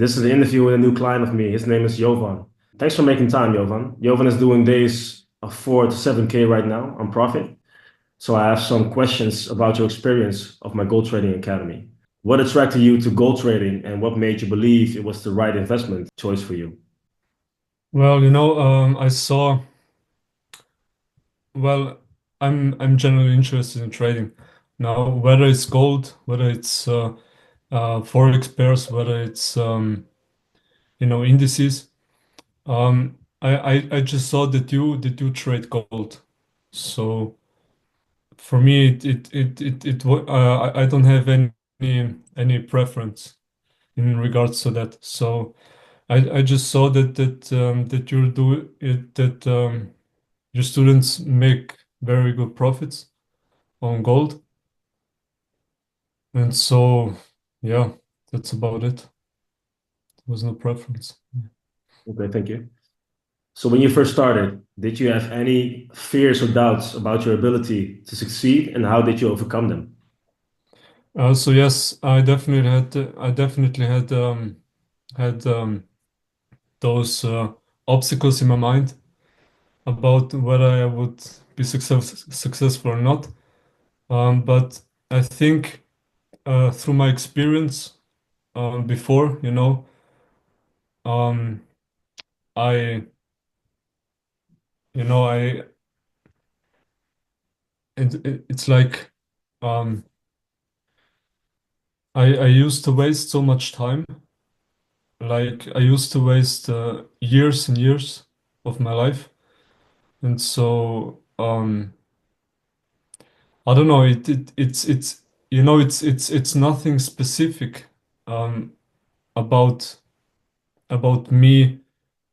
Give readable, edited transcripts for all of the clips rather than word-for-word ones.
This is an interview with a new client of me. His name is Jovan. Thanks for making time, Jovan. Jovan is doing days of 4 to 7K right now on profit. So I have some questions about your experience of my gold trading academy. What attracted you to gold trading and what made you believe it was the right investment choice for you? Well, I saw, well, I'm generally interested in trading. Now, whether it's gold, whether it's forex pairs, whether it's indices. I just saw that you trade gold. So for me, I don't have any preference in regards to that. So I just saw that you do it that your students make very good profits on gold. And so, yeah, that's about it. There was no preference. Okay, thank you. So when you first started, did you have any fears or doubts about your ability to succeed and how did you overcome them? So yes, I definitely had those obstacles in my mind about whether I would be successful or not. But I think through my experience before, um, I, I it's like um, I used to waste so much time. Like I used to waste years and years of my life, and so I don't know. It's it's nothing specific um, about about me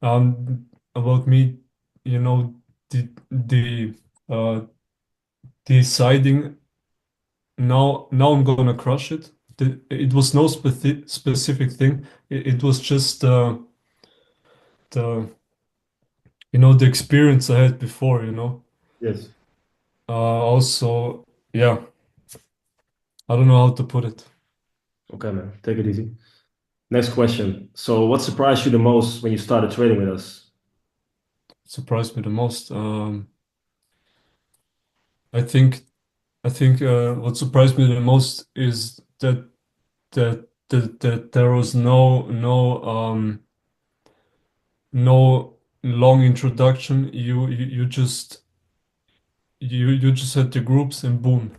about me. You know the deciding now I'm gonna crush it. It was no specific thing. It was just the the experience I had before. Yes. Also, yeah, I don't know how to put it. Okay, man. Take it easy. Next question. So, what surprised you the most when you started trading with us? Surprised me the most. I think I think what surprised me the most is that there was no long introduction. You just had the groups and boom,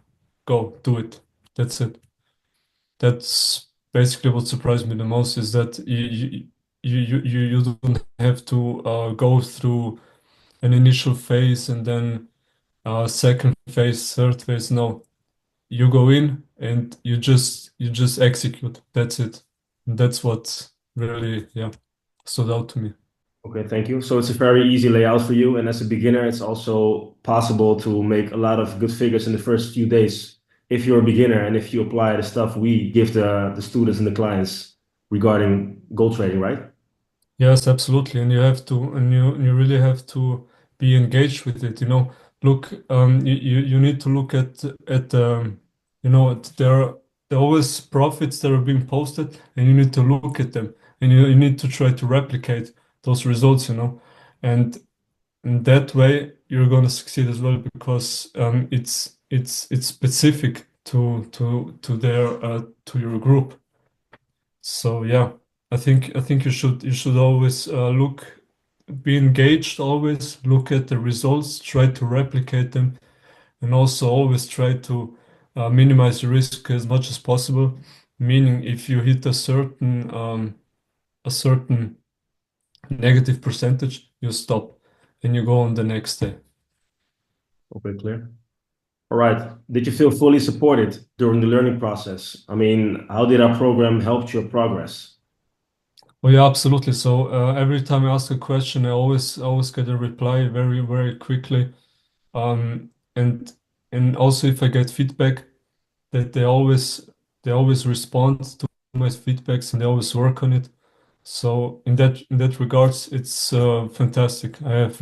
go do it. That's it. That's basically what surprised me the most is that you don't have to go through an initial phase and then second phase, third phase. No, you go in and you just execute. That's it. And that's what really, yeah, stood out to me. Okay, thank you. So, it's a very easy layout for you. And as a beginner, it's also possible to make a lot of good figures in the first few days if you're a beginner and if you apply the stuff we give the students and the clients regarding gold trading, right? Yes, absolutely. And you really have to be engaged with it. Look, you need to look there are always profits that are being posted, and you need to look at them, and you need to try to replicate those results. And in that way, you're going to succeed as well because it's specific to your group. So yeah, I think you should always be engaged, always look at the results, try to replicate them, and also always try to minimize the risk as much as possible. Meaning, if you hit a certain negative percentage, you stop and you go on the next day. Okay, clear. All right. Did you feel fully supported during the learning process? I mean, how did our program help your progress? Oh yeah, absolutely. So every time I ask a question, I always get a reply very very quickly. Um, and and also if I get feedback, that they always respond to my feedbacks and they always work on it. So in that regards, it's fantastic. I have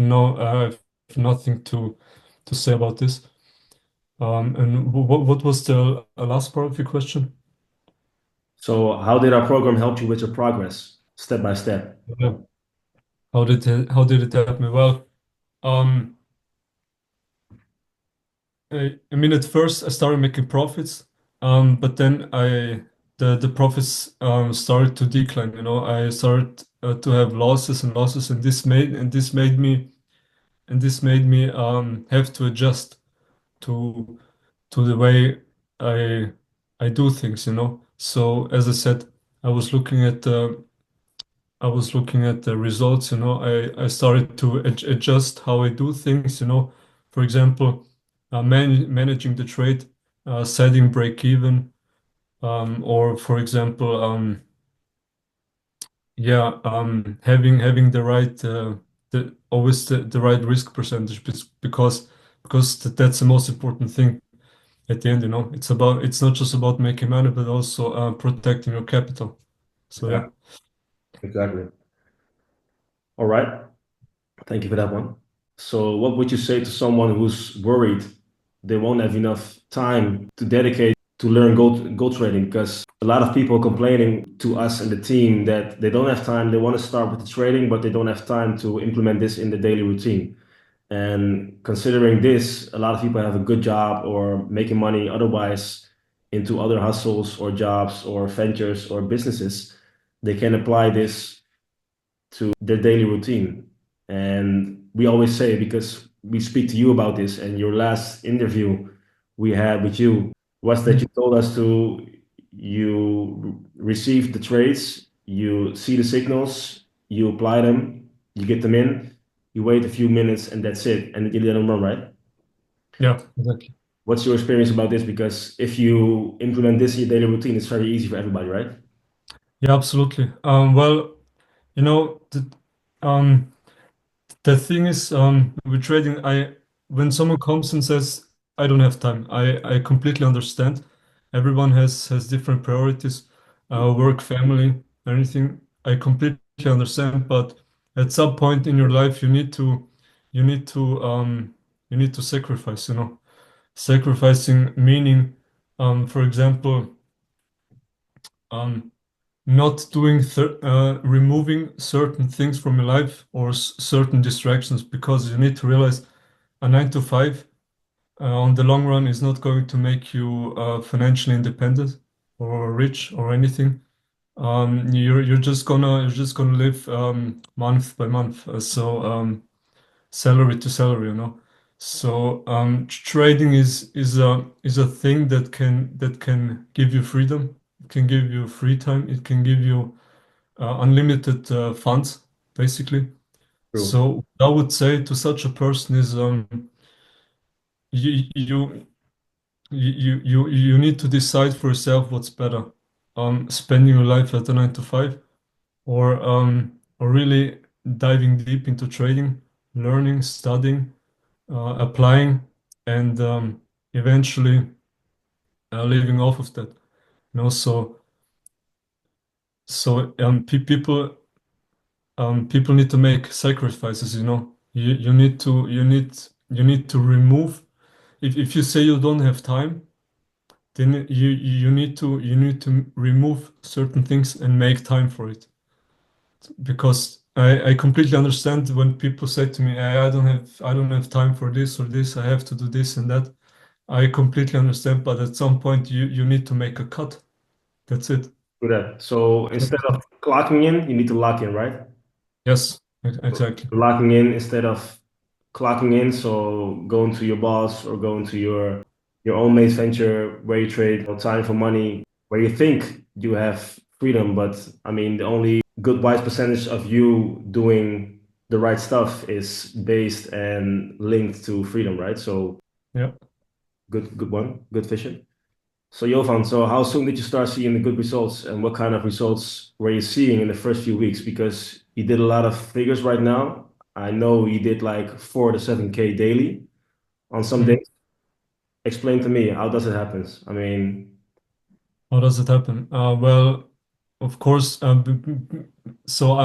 nothing to say about this. And what was the last part of your question? So, how did our program help you with your progress? step by step. Yeah. How did it help me? Well, um, I mean, at first I started making profits, but then the profits started to decline. You know, I started to have losses and losses, and this made me have to adjust to the way I I do things. You know, so as I said, I was looking at the I was looking at the results. You know, I started to adjust how I do things. You know, for example, managing the trade, setting break even, or for example, yeah, having the right the right risk percentage because that's the most important thing at the end. You know, it's not just about making money, but also protecting your capital. So Yeah, yeah. exactly. All right. Thank you for that one. So, what would you say to someone who's worried they won't have enough time to dedicate to learn gold trading? Because a lot of people are complaining to us and the team that they don't have time. They want to start with the trading, but they don't have time to implement this in the daily routine. And considering this, a lot of people have a good job or making money otherwise into other hustles or jobs or ventures or businesses. They can apply this to their daily routine. And we always say, because we speak to you about this, and your last interview we had with you was that you Mm. told us to you receive the trades, you see the signals, you apply them, you get them in, you wait a few minutes, and that's it. And you let them run, right? Yeah, exactly. What's your experience about this? Because if you implement this in your daily routine, it's very easy for everybody, right? Yeah, absolutely. Well, you know, um, the thing is, with trading, when someone comes and says, "I don't have time," I completely understand. Everyone has different priorities, work, family, anything. I completely understand. But at some point in your life, you need to, you need to sacrifice. You know, sacrificing meaning, for example, um, not doing removing certain things from your life or certain distractions because you need to realize a 9 to 5 on the long run is not going to make you financially independent or rich or anything. You're just gonna live month by month, salary to salary, you know. So trading is a thing that can give you freedom. It can give you free time. It can give you unlimited funds, basically. True. So I would say to such a person is you you you need to decide for yourself what's better, spending your life at a 9 to 5 or really diving deep into trading, learning, studying, applying, and eventually living off of that. You know, people need to make sacrifices. You know, you need to remove. If you say you don't have time, then you need to remove certain things and make time for it. Because I completely understand when people say to me, I don't have time for this or this. I have to do this and that. I completely understand, but at some point you need to make a cut. That's it. Do that. So instead of clocking in, you need to lock in, right? Yes, exactly. Locking in instead of clocking in. So going to your boss or going to your own mate venture where you trade no time for money, where you think you have freedom, but I mean the only good wise percentage of you doing the right stuff is based and linked to freedom, right? So Yeah. good one, good vision. So Jovan, so how soon did you start seeing the good results and what kind of results were you seeing in the first few weeks? Because you did a lot of figures right now. I know you did like 4 to 7K daily on some Mm. days. Explain to me, how does it happen? I mean, How does it happen? Well, of course, so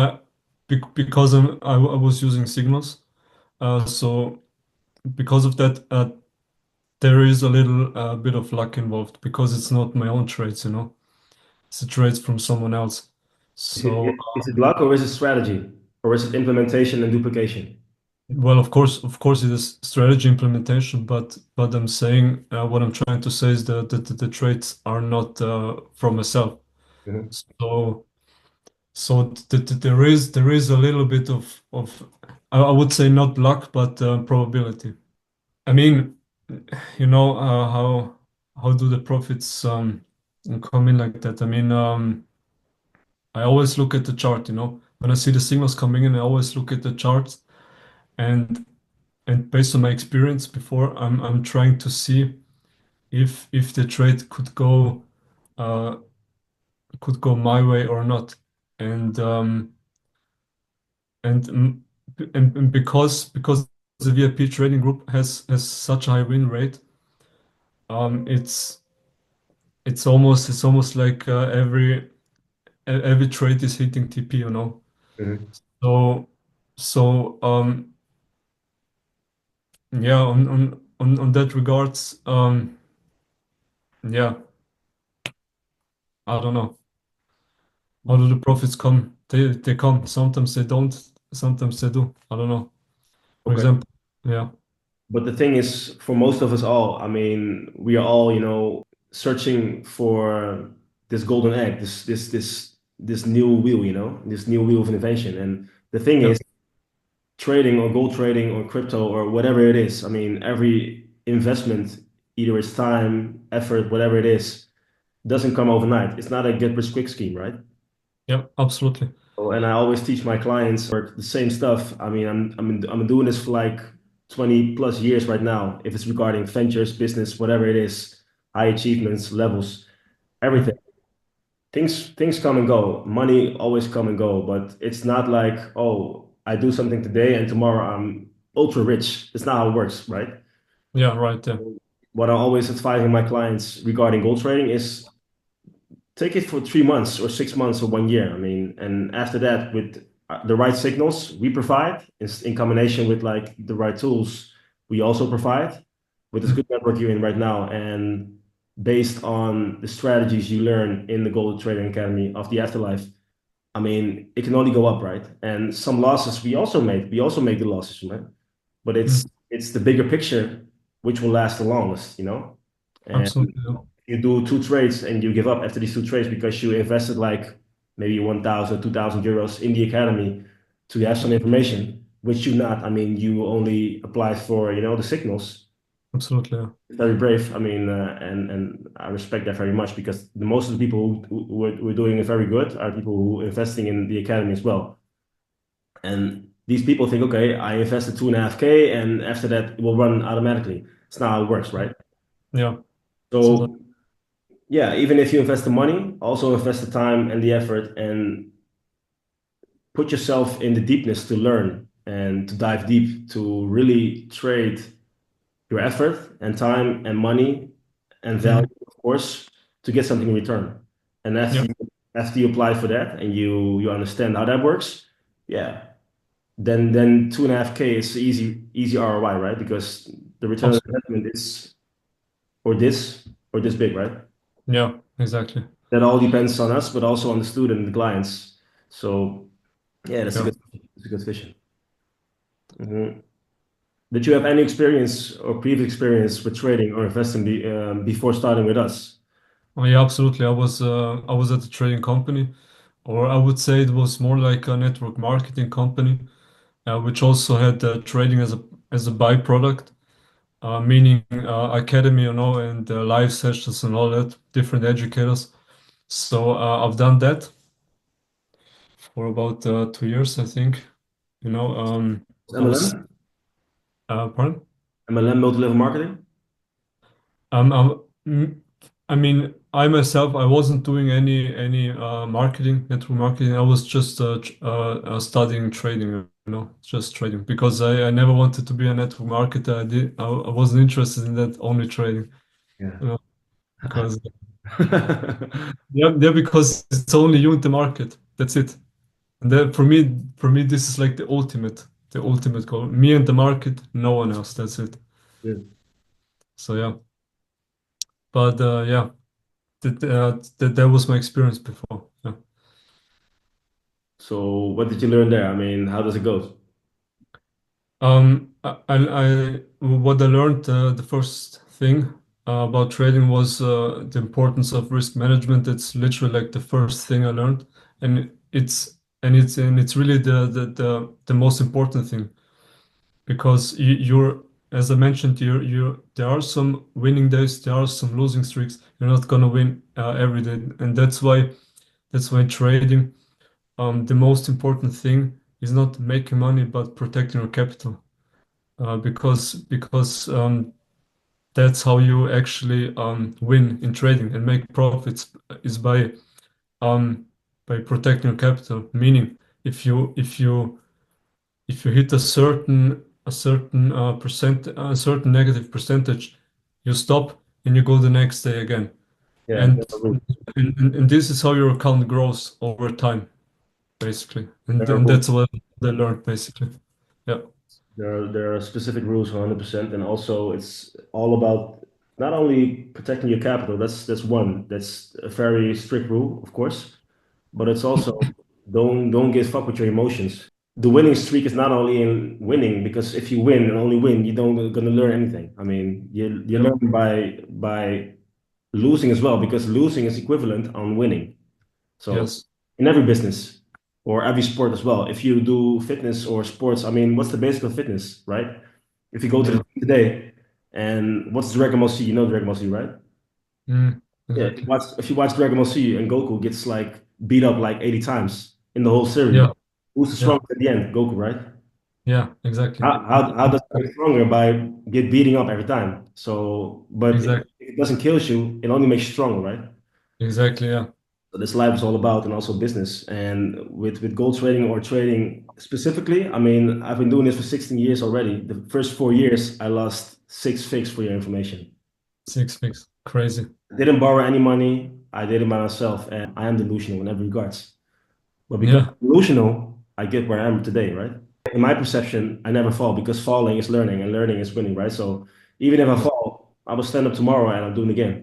because I was using signals, so because of that, there is a little bit of luck involved because it's not my own trades, you know. It's the trades from someone else. So, Is it luck or is it strategy? Or is it implementation and duplication? well, of course, it is strategy implementation, but I'm saying what I'm trying to say is that the traits are not from myself. Mhm. So, there is a little bit of I would say not luck, but probability. I mean, you know how do the profits come in like that? I mean, I always look at the chart. You know, when I see the signals coming in, I always look at the charts and based on my experience before, I'm trying to see if the trade uh could go my way or not, and and mm, and because the VIP trading group has such a high win rate, it's it's almost like every trade is hitting TP, you know. Mhm. So so yeah, on that regards, yeah, I don't know. How do the profits come? They come. Sometimes they don't. Sometimes they do. I don't know. For Okay. example, yeah, But the thing is, for most of us all, I mean, we are all, searching for this golden egg, this new wheel, this new wheel of innovation. And the thing yeah, is, trading or gold trading or crypto or whatever it is, I mean, every investment, either it's time, effort, whatever it is, doesn't come overnight. It's not a get rich quick scheme, right? yeah, absolutely. Oh, and I always teach my clients the same stuff. I mean, I'm doing this for like 20 plus years right now. If it's regarding ventures, business, whatever it is, high achievements, levels, everything. Mm, Things come and go. Money always come and go, but it's not like, oh, I do something today and tomorrow I'm ultra rich. It's not how it works, right? yeah, right. Yeah, What I'm always advising my clients regarding gold trading is take it for 3 months or 6 months or 1 year. I mean, and after that, with the right signals we provide in combination with like the right tools we also provide with this mm, good network you're in right now, and based on the strategies you learn in the Gold Trading Academy of the Afterlife, I mean, it can only go up, right? And some losses we also make. We also make the losses, right? But mm, it's the bigger picture which will last the longest. And absolutely. Yeah, you do two trades and you give up after these two trades because you invested like maybe 1,000, 2,000 euros in the academy to have some information, which you not. I mean, you only applied for, the signals. absolutely. Yeah, Very brave. I mean, and I respect that very much because the most of the people who are doing it very good are people who are investing in the academy as well. And these people think, okay, I invested 2.5K and after that it will run automatically. It's not how it works, right? yeah. So that, So yeah, even if you invest the money, also invest the time and the effort and put yourself in the deepness to learn and to dive deep to really trade your effort and time and money and value, mhm, of course, to get something in return. And yeah, after you apply for that and you understand how that works, yeah, then 2.5K is easy ROI, right? Because the return on absolutely. investment is or this big, right? Yeah, exactly. That all depends on us, but also on the student and the clients. So yeah, Yeah. that's a good vision. Mhm. Did you have any experience or previous experience with trading or investing before starting with us? Oh, yeah, absolutely. I was at a trading company, or I would say it was more like a network marketing company, which also had trading as a byproduct. Meaning academy, you know, and live sessions and all that, different educators. So I've done that for about 2 years, I think. You know, I was, MLM, pardon? MLM, multi-level marketing. Um, I'm, mm, I mean, I myself, I wasn't doing any marketing, network marketing. I was just studying trading, you know, just trading because I never wanted to be a network marketer. I wasn't interested in that, only trading, Yeah. you know, because yeah, yeah, because it's only you in the market. That's it. And then for me, this is like the ultimate goal. Me and the market, no one else. That's it. Yeah. So yeah, but yeah, that was my experience before. Yeah, So what did you learn there? I mean, how does it go? What I learned, the first thing about trading was the importance of risk management. It's literally like the first thing I learned, and it's really the most important thing because as I mentioned, there are some winning days, there are some losing streaks. You're not gonna win every day, and that's why trading, the most important thing is not making money but protecting your capital, because that's how you actually win in trading and make profits is um, by protecting your capital. Meaning, if you hit a certain negative percentage, you stop and you go the next day again. Yeah, there And are rules. and this is how your account grows over time, basically. And There are and rules. that's what I learned basically. Yeah. There are specific rules 100%, and also it's all about not only protecting your capital. That's one. That's a very strict rule, of course, but it's also don't get fucked with your emotions. The winning streak is not only in winning, because if you win and only win, you don't gonna learn anything. I mean, you Yeah. learn by losing as well, because losing is equivalent on winning. So Yes. in every business or every sport as well, if you do fitness or sports, I mean, what's the basic of fitness, right? If you go to the Yeah. gym today, and what's Dragon Ball Z? You know Dragon Ball Z, right? Yeah, Exactly. if you watch Dragon Ball Z and Goku gets like beat up like 80 times in the whole series, Yeah. who's the Yeah. strongest at the end? Goku, right? Yeah. Exactly. How does it get stronger? By get beating up every time. So, but if Exactly. it doesn't kill you, it only makes you stronger, right? Exactly. Yeah. So this life is all about, and also business. And with gold trading or trading specifically, I mean, I've been doing this for 16 years already. The first 4 years, I lost six figs for your information. Six fix. Crazy. I didn't borrow any money. I did it by myself, and I am delusional in every regards. But because Yeah. I'm delusional, I get where I am today, right? In my perception, I never fall, because falling is learning and learning is winning, right? So even if I Yes. fall, I will stand up tomorrow and I'll do it again.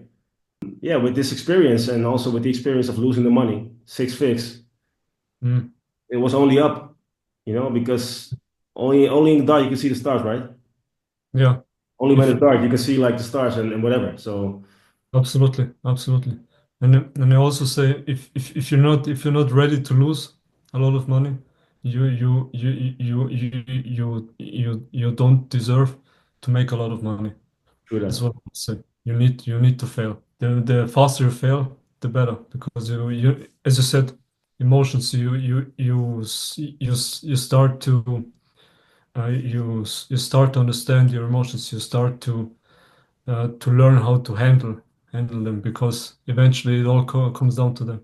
Yeah, with this experience, and also with the experience of losing the money, six figs, Mm. it was only up, because only in the dark you can see the stars, right? Yeah. Only when If it's dark you can see like the stars and whatever. So Absolutely. Absolutely. And I also say if you're not ready to lose a lot of money, you don't deserve to make a lot of money. true That's that. what I would say. You need to fail. The faster you fail, the better. Because as you said, emotions. You start to understand your emotions. You start to learn how to handle them because eventually it all comes down to them.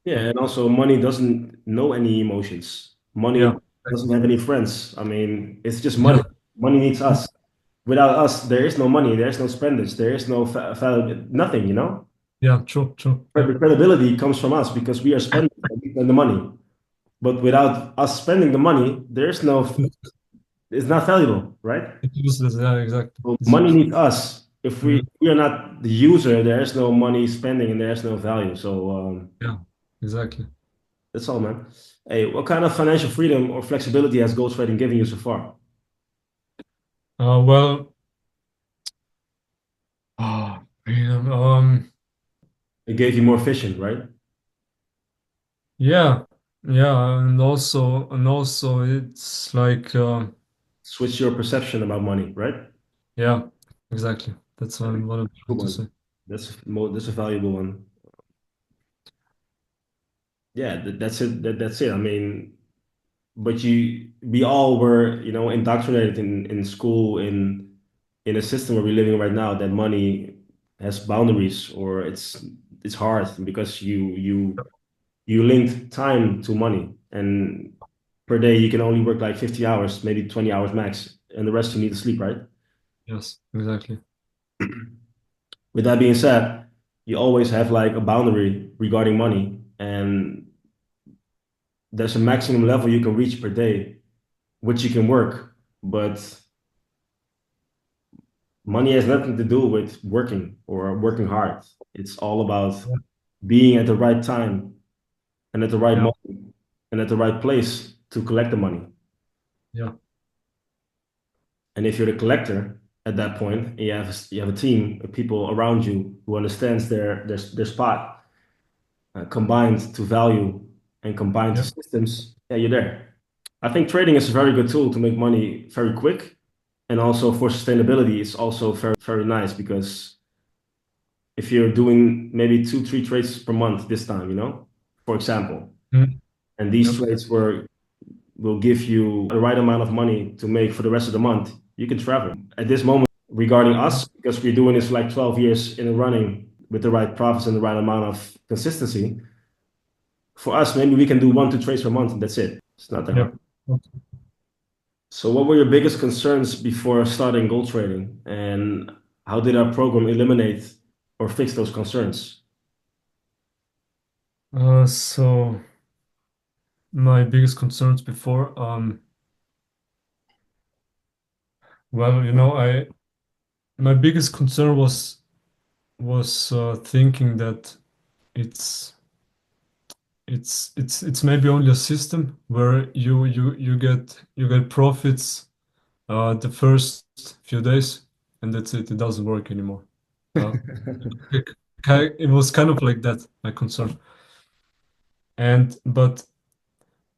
Yeah, Yeah. and also money doesn't know any emotions. Money Yeah. doesn't have any friends. I mean, it's just money. Yeah. Money needs us. Without us, there is no money, there is no spendage, there is no nothing, Yeah. True. True. Yeah. The credibility comes from us because we are spending the money. But without us spending the money, it's not valuable, right? It's useless. Yeah. Exactly. So It's money useless. needs us. If we, Mm. we are not the user, there is no money spending and there is no value. So Yeah. Exactly. that's all, man. Hey, what kind of financial freedom or flexibility has gold trading given you so far? Well. Freedom. It gave you more vision, right? Yeah. Yeah. And also, it's like, Switch your perception about money, right? yeah. Exactly. That's That's a what I'm good trying to one. say. That's a valuable one. Yeah, that's it. That's it. I mean, but we all were, indoctrinated in school, in a system where we're living right now, that money has boundaries, or it's hard because you link time to money, and per day you can only work like 50 hours, maybe 20 hours max, and the rest you need to sleep, right? Yes. Exactly. With that being said, you always have like a boundary regarding money, and there's a maximum level you can reach per day, which you can work, but money has nothing to do with working or working hard. It's all about Yeah. being at the right time and at the right Yeah. moment. and at the right place to collect the money. Yeah. And if you're the collector at that point, and you have a team of people around you who understands their spot, combined to value and combined to Yeah. systems, yeah, you're there. I think trading is a very good tool to make money very quick, and also for sustainability, it's also very nice because if you're doing maybe two, three trades per month this time, for example, Mm. and these Yep. trades will give you the right amount of money to make for the rest of the month, you can travel. At this moment, regarding us, because we're doing this for like 12 years in a running with the right profits and the right amount of consistency, for us, maybe we can do one, two trades per month and that's it. It's not that hard. Yep. So what were your biggest concerns before starting gold trading? And how did our program eliminate or fix those concerns? So my biggest concerns before, well, my biggest concern was thinking that it's it's maybe only a system where you get profits the first few days, and that's it. It doesn't work anymore. Uh, it was kind of like that, my concern. And but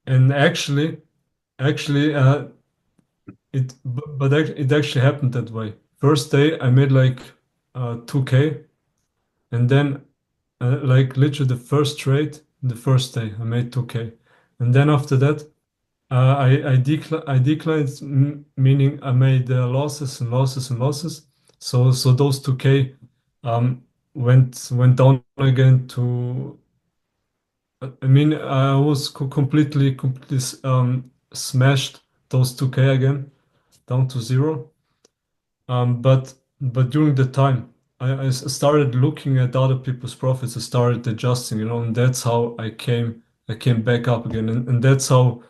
and actually it actually happened that way. First day I made like 2K, and then like literally the first trade, the first day I made 2K, and then after that I declined, meaning I made losses and losses and losses. So those 2K um, went down again to. I mean, I was completely smashed those 2K again down to zero. But during the time, I started looking at other people's profits. I started adjusting, and that's how I came back up again, and that's how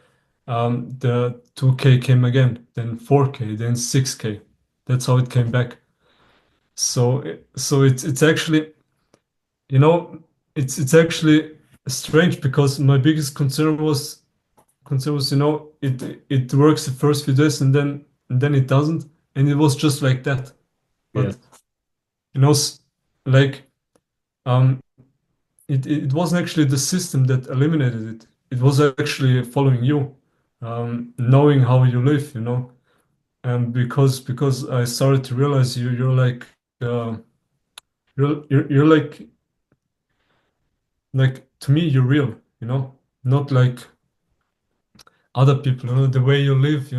the 2K came again, then 4K, then 6K. That's how it came back. So it's actually, you know, it's actually strange because my biggest concern was, it works the first few days and then it doesn't, and it was just like that. Yeah. But you know, like um, it wasn't actually the system that eliminated it. It was actually following you, knowing how you live, and because I started to realize you're like uh, you're like to me you're real, not like other people, the way you live,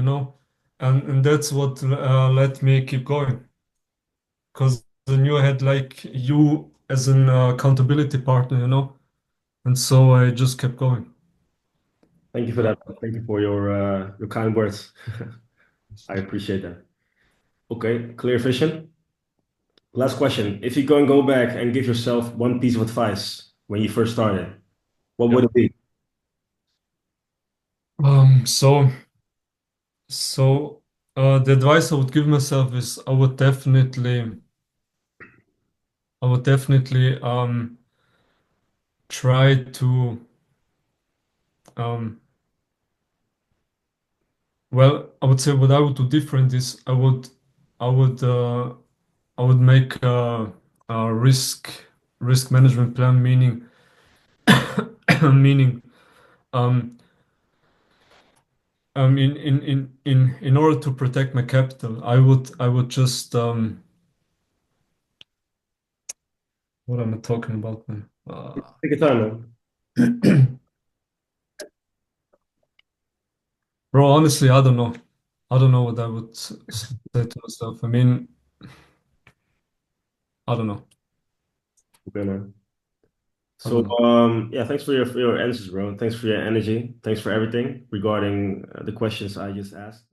and that's what let me keep going, because I knew I had like you as an accountability partner, and so I just kept going. Thank you for Yeah. that. Thank you for your kind words. I appreciate that. Okay, clear vision. Last question. If you go back and give yourself one piece of advice when you first started, what would Yeah. it be? So the advice I would give myself is I would definitely try to um well, I would say what I would do different is I would make a risk management plan, meaning meaning um in order to protect my capital, I would just what am I talking about, man? Take your time, man. Bro, honestly, I don't know. I don't know what I would say to myself. I mean, I don't know. Okay, man. I So, don't know. yeah, thanks for your answers, bro. Thanks for your energy. Thanks for everything regarding the questions I just asked.